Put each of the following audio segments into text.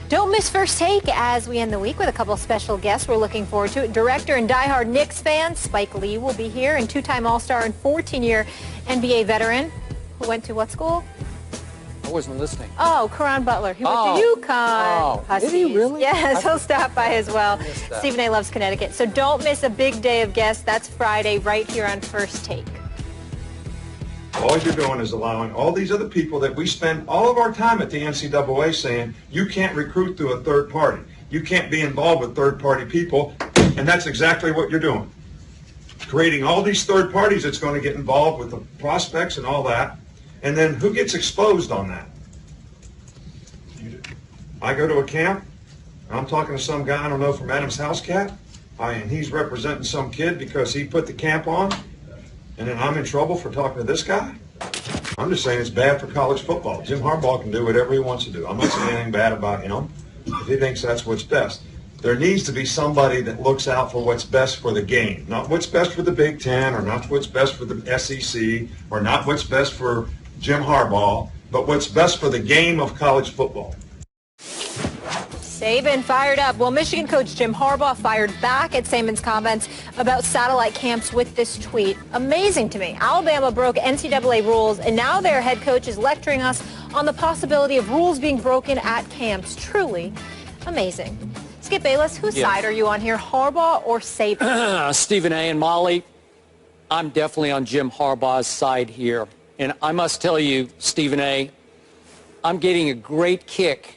Don't miss First Take as we end the week with a couple special guests. We're looking forward to it. Director and diehard Knicks fan Spike Lee will be here, and two-time All-Star and 14-year NBA veteran who went to what school? I wasn't listening. Oh, Karan Butler. He went to UConn. Oh, did he really? Yes, he'll stop by as well. Stephen A. loves Connecticut. So don't miss a big day of guests. That's Friday right here on First Take. All you're doing is allowing all these other people that we spend all of our time at the NCAA saying, you can't recruit through a third party. You can't be involved with third party people. And that's exactly what you're doing. Creating all these third parties that's going to get involved with the prospects and all that. And then who gets exposed on that? I go to a camp, and I'm talking to some guy I don't know from Adam's House Cat, and he's representing some kid because he put the camp on. And then I'm in trouble for talking to this guy? I'm just saying it's bad for college football. Jim Harbaugh can do whatever he wants to do. I'm not saying anything bad about him if he thinks that's what's best. There needs to be somebody that looks out for what's best for the game, not what's best for the Big Ten or not what's best for the SEC or not what's best for Jim Harbaugh, but what's best for the game of college football. Saban fired up. Well, Michigan coach Jim Harbaugh fired back at Saban's comments about satellite camps with this tweet. Amazing to me. Alabama broke NCAA rules, and now their head coach is lecturing us on the possibility of rules being broken at camps. Truly amazing. Skip Bayless, whose side are you on here, Harbaugh or Saban? Stephen A. and Molly, I'm definitely on Jim Harbaugh's side here. And I must tell you, Stephen A., I'm getting a great kick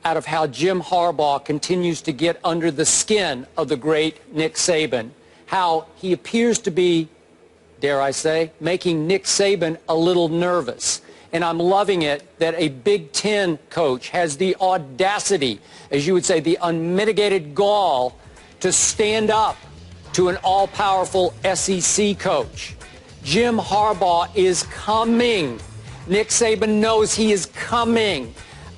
out of how Jim Harbaugh continues to get under the skin of the great Nick Saban, how he appears to be, dare I say, making Nick Saban a little nervous. And I'm loving it that a Big Ten coach has the audacity, as you would say, the unmitigated gall to stand up to an all-powerful SEC coach. Jim Harbaugh is coming. Nick Saban knows he is coming.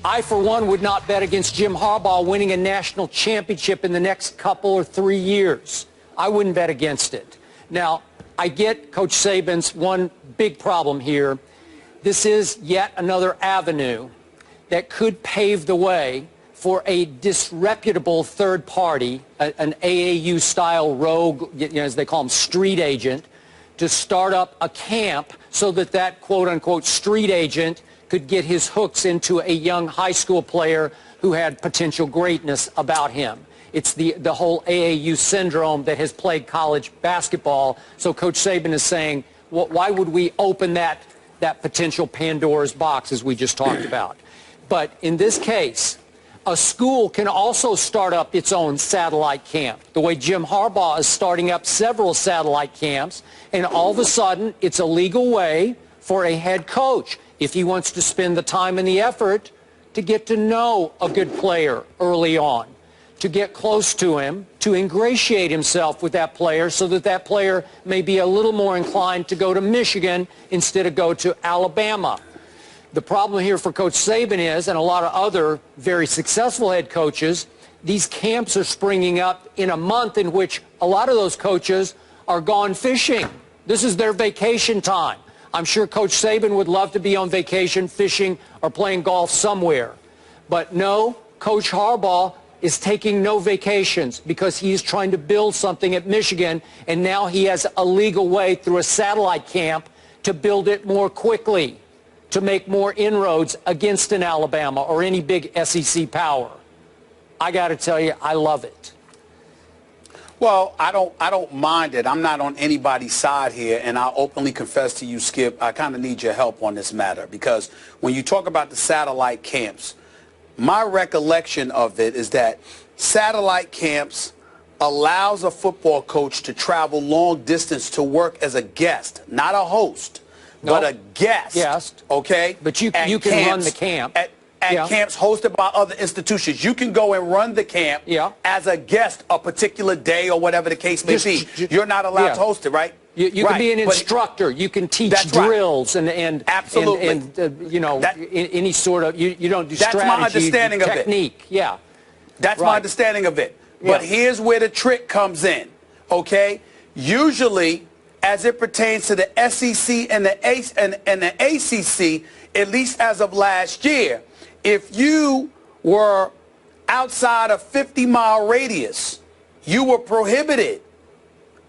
I, for one, would not bet against Jim Harbaugh winning a national championship in the next couple or 3 years. I wouldn't bet against it. Now, I get Coach Saban's one big problem here. This is yet another avenue that could pave the way for a disreputable third party, an AAU-style rogue, as they call them, street agent, to start up a camp so that that quote-unquote street agent could get his hooks into a young high school player who had potential greatness about him. It's the whole AAU syndrome that has plagued college basketball. So Coach Saban is saying, well, why would we open that potential Pandora's box, as we just talked about? But in this case, a school can also start up its own satellite camp, the way Jim Harbaugh is starting up several satellite camps, and all of a sudden it's a legal way for a head coach, if he wants to spend the time and the effort to get to know a good player early on, to get close to him, to ingratiate himself with that player so that that player may be a little more inclined to go to Michigan instead of go to Alabama. The problem here for Coach Saban is, and a lot of other very successful head coaches, these camps are springing up in a month in which a lot of those coaches are gone fishing. This is their vacation time. I'm sure Coach Saban would love to be on vacation, fishing, or playing golf somewhere. But no, Coach Harbaugh is taking no vacations because he is trying to build something at Michigan, and now he has a legal way through a satellite camp to build it more quickly, to make more inroads against an Alabama or any big SEC power. I got to tell you, I love it. Well, I don't mind it. I'm not on anybody's side here, and I'll openly confess to you, Skip, I kind of need your help on this matter, because when you talk about the satellite camps, my recollection of it is that satellite camps allows a football coach to travel long distance to work as a guest, not a host, but a guest. Okay? But you can run the camp. At camps hosted by other institutions. You can go and run the camp as a guest a particular day or whatever the case may be. You're not allowed to host it, right? You can be an instructor. You can teach drills and absolutely. And you know, any sort of, you don't do strategy, my understanding of technique. Yeah. That's my understanding of it. But here's where the trick comes in, okay? Usually, as it pertains to the SEC and the ACC, at least as of last year, if you were outside a 50-mile radius, you were prohibited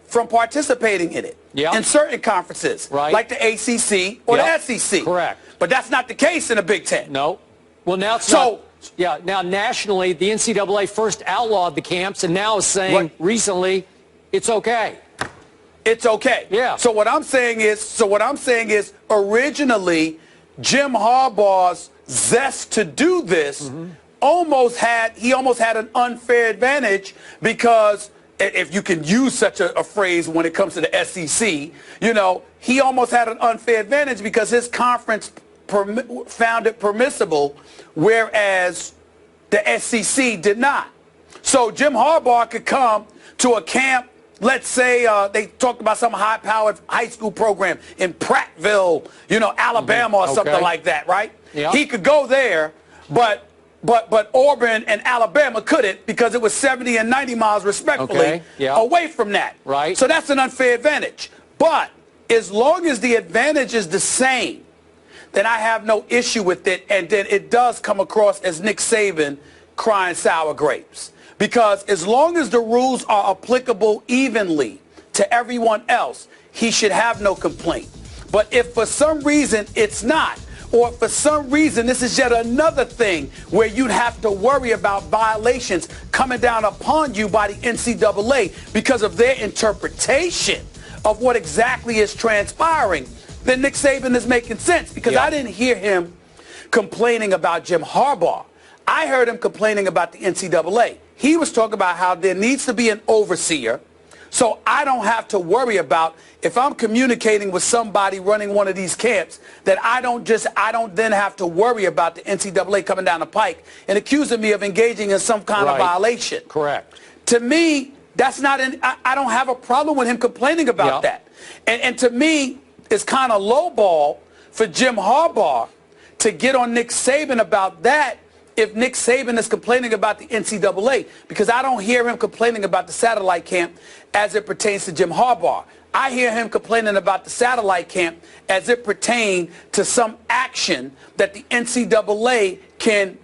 from participating in it in certain conferences, like the ACC or the SEC. Correct. But that's not the case in the Big Ten. No. Well, now it's not. Yeah, now nationally, the NCAA first outlawed the camps and now is saying recently it's okay. It's okay. Yeah. So what I'm saying is originally Jim Harbaugh's zest to do this almost had an unfair advantage because if you can use such a phrase when it comes to the SEC, you know, he almost had an unfair advantage because his conference found it permissible, whereas the SEC did not. So Jim Harbaugh could come to a camp, let's say they talked about some high-powered high school program in Prattville, you know, Alabama or something like that, right? Yeah. He could go there, but Auburn and Alabama couldn't because it was 70 and 90 miles respectively away from that. Right. So that's an unfair advantage. But as long as the advantage is the same, then I have no issue with it, and then it does come across as Nick Saban crying sour grapes. Because as long as the rules are applicable evenly to everyone else, he should have no complaint. But if for some reason it's not, or for some reason this is yet another thing where you'd have to worry about violations coming down upon you by the NCAA because of their interpretation of what exactly is transpiring, then Nick Saban is making sense, because I didn't hear him complaining about Jim Harbaugh. I heard him complaining about the NCAA. He was talking about how there needs to be an overseer, so I don't have to worry about if I'm communicating with somebody running one of these camps, that I don't then have to worry about the NCAA coming down the pike and accusing me of engaging in some kind of violation. Correct. To me, that's not I don't have a problem with him complaining about that. And to me, it's kind of lowball for Jim Harbaugh to get on Nick Saban about that if Nick Saban is complaining about the NCAA, because I don't hear him complaining about the satellite camp as it pertains to Jim Harbaugh. I hear him complaining about the satellite camp as it pertains to some action that the NCAA can,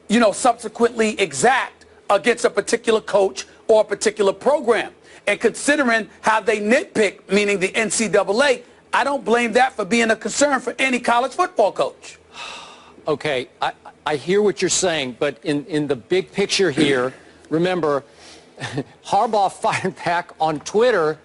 you know, subsequently exact against a particular coach or a particular program. And considering how they nitpick, meaning the NCAA, I don't blame that for being a concern for any college football coach. Okay, I hear what you're saying, but in the big picture here, remember, Harbaugh fired back on Twitter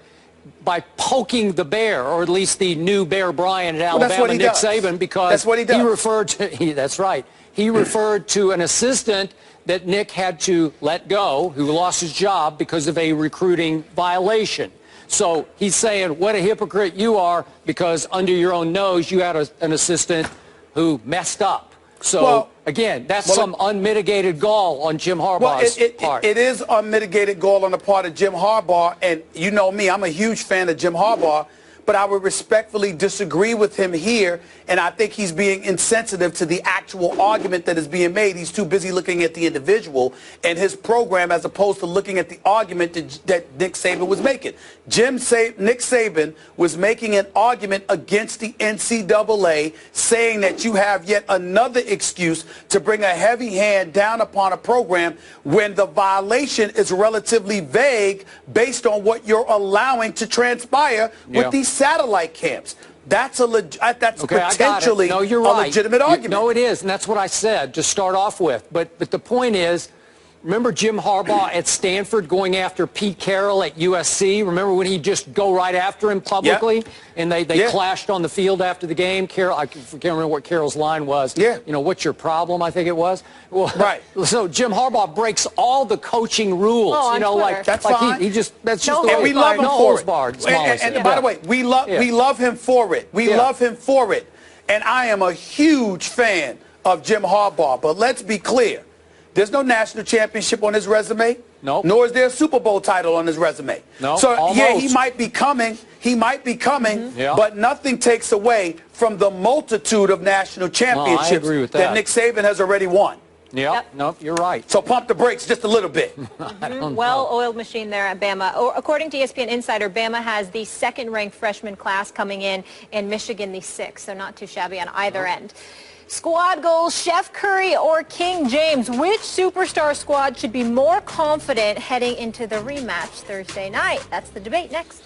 by poking the bear, or at least the new Bear Bryant at Alabama, Nick Saban, because he referred to, that's right, he referred to an assistant that Nick had to let go, who lost his job because of a recruiting violation. So he's saying, what a hypocrite you are, because under your own nose you had an assistant who messed up. So, again, that's some unmitigated gall on Jim Harbaugh's part. It is unmitigated gall on the part of Jim Harbaugh, and you know me, I'm a huge fan of Jim Harbaugh, but I would respectfully disagree with him here, and I think he's being insensitive to the actual argument that is being made. He's too busy looking at the individual and his program as opposed to looking at the argument that Nick Saban was making. Nick Saban was making an argument against the NCAA, saying that you have yet another excuse to bring a heavy hand down upon a program when the violation is relatively vague based on what you're allowing to transpire with these satellite camps. That's potentially a legitimate argument. No, it is, and that's what I said to start off with. But the point is, remember Jim Harbaugh at Stanford going after Pete Carroll at USC? Remember when he'd just go right after him publicly? And they clashed on the field after the game. Carroll, I can't remember what Carroll's line was. You know, what's your problem, I think it was. Well, so Jim Harbaugh breaks all the coaching rules. You know, that's fine. He just, that's just the way. And we love him for it. And by the way, we love him for it. We love him for it. And I am a huge fan of Jim Harbaugh. But let's be clear. There's no national championship on his resume. No. Nor is there a Super Bowl title on his resume. No. So almost. yeah, he might be coming. But nothing takes away from the multitude of national championships I agree with that. Nick Saban has already won. Nope, you're right. So pump the brakes just a little bit. Well-oiled machine there at Bama. According to ESPN Insider, Bama has the second-ranked freshman class coming in, and Michigan the 6th, so not too shabby on either end. Squad goals, Chef Curry or King James? Which superstar squad should be more confident heading into the rematch Thursday night? That's the debate next.